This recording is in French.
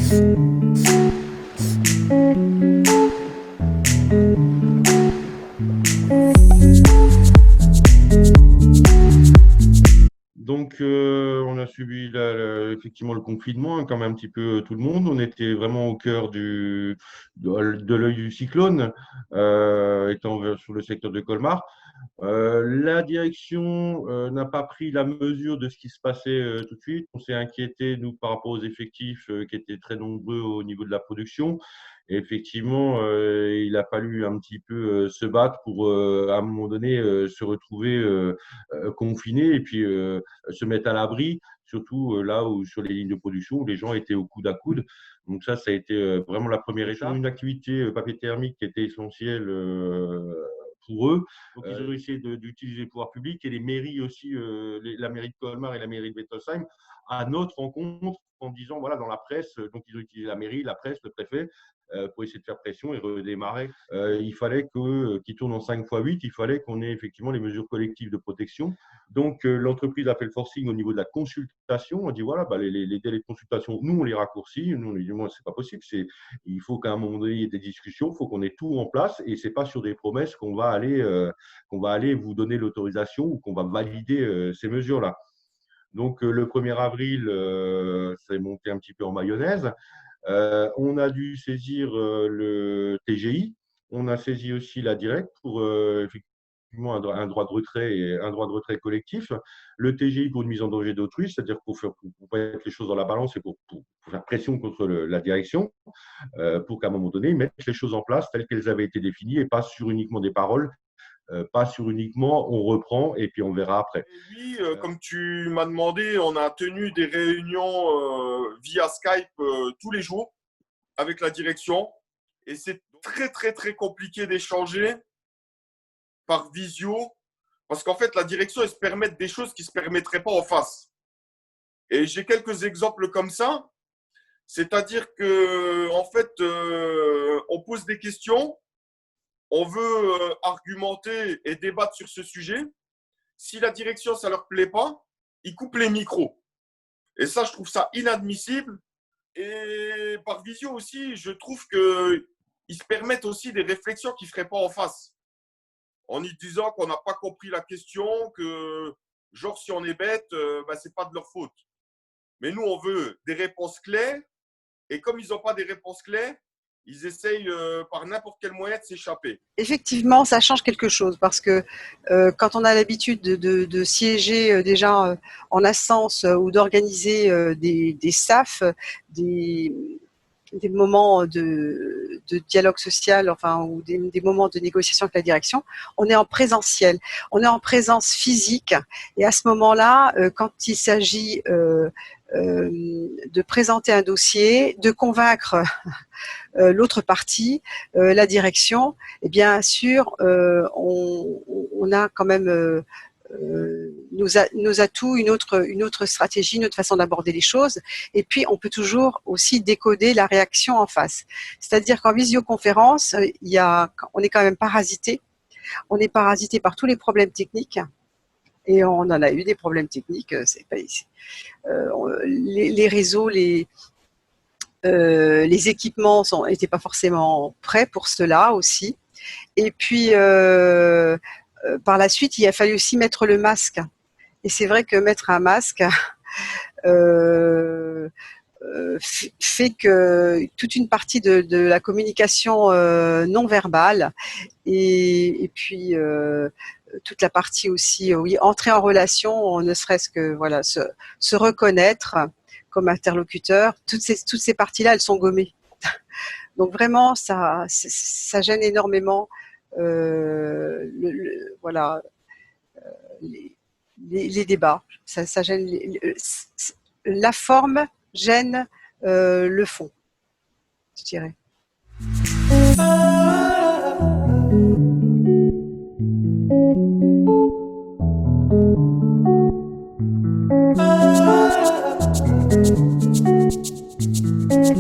Donc, on a subi effectivement le confinement, hein, comme un petit peu tout le monde. On était vraiment au cœur de l'œil du cyclone, étant sur le secteur de Colmar. La direction n'a pas pris la mesure de ce qui se passait tout de suite. On s'est inquiété, nous, par rapport aux effectifs qui étaient très nombreux au niveau de la production. Et effectivement, il a fallu un petit peu se battre pour, à un moment donné, se retrouver confinés et puis se mettre à l'abri, surtout là où sur les lignes de production où les gens étaient au coude à coude. Donc ça a été vraiment la première étape. Une activité papier thermique qui était essentielle pour eux. Donc, ils ont essayé d'utiliser le pouvoir public et les mairies aussi, la mairie de Colmar et la mairie de Wettolsheim, à notre rencontre en disant, voilà, dans la presse, donc ils ont utilisé la mairie, la presse, le préfet, pour essayer de faire pression et redémarrer. Il fallait qu'ils tournent en 5x8, il fallait qu'on ait effectivement les mesures collectives de protection. Donc, l'entreprise a fait le forcing au niveau de la consultation. On dit, voilà, les délais de consultation, nous, on les raccourcit. Nous, on dit, moi, c'est pas possible. Il faut qu'à un moment donné, il y ait des discussions, il faut qu'on ait tout en place et c'est pas sur des promesses qu'on va aller vous donner l'autorisation ou qu'on va valider ces mesures-là. Donc, le 1er avril, ça est monté un petit peu en mayonnaise. On a dû saisir le TGI. On a saisi aussi la Direct pour effectivement un droit de retrait et un droit de retrait collectif. Le TGI pour une mise en danger d'autrui, c'est-à-dire pour mettre les choses dans la balance et pour faire pression contre la direction, pour qu'à un moment donné, ils mettent les choses en place telles qu'elles avaient été définies et pas sur uniquement des paroles, pas sur uniquement on reprend et puis on verra après. Et oui, comme tu m'as demandé, on a tenu des réunions via Skype tous les jours avec la direction. Et c'est très, très, très compliqué d'échanger par visio. Parce qu'en fait, la direction, elle se permet des choses qui ne se permettraient pas en face. Et j'ai quelques exemples comme ça. C'est-à-dire que, en fait, on pose des questions, on veut argumenter et débattre sur ce sujet. Si la direction, ça ne leur plaît pas, ils coupent les micros. Et ça, je trouve ça inadmissible. Et par visio aussi, je trouve qu'ils se permettent aussi des réflexions qu'ils ne feraient pas en face. En y disant qu'on n'a pas compris la question, que genre si on est bête, ce n'est pas de leur faute. Mais nous, on veut des réponses claires. Et comme ils n'ont pas des réponses claires, ils essayent par n'importe quel moyen de s'échapper. Effectivement, ça change quelque chose parce que quand on a l'habitude de siéger déjà en instance ou d'organiser des SAF, des moments de dialogue social, enfin, ou des moments de négociation avec la direction, on est en présentiel, on est en présence physique. Et à ce moment-là, quand il s'agit de présenter un dossier, de convaincre l'autre partie, la direction, et bien sûr, on a quand même nos atouts, une autre stratégie, une autre façon d'aborder les choses. Et puis, on peut toujours aussi décoder la réaction en face. C'est-à-dire qu'en visioconférence, on est quand même parasité. On est parasité par tous les problèmes techniques. Et on en a eu des problèmes techniques. C'est pas ici. Les réseaux, les équipements n'étaient pas forcément prêts pour cela aussi. Et puis, par la suite, il a fallu aussi mettre le masque. Et c'est vrai que mettre un masque fait que toute une partie de la communication non verbale et puis toute la partie aussi, oui, entrer en relation, ne serait-ce que voilà, se reconnaître comme interlocuteur, toutes ces parties-là, elles sont gommées. Donc vraiment, ça gêne énormément voilà, les débats. Ça gêne la forme gêne le fond, je dirais.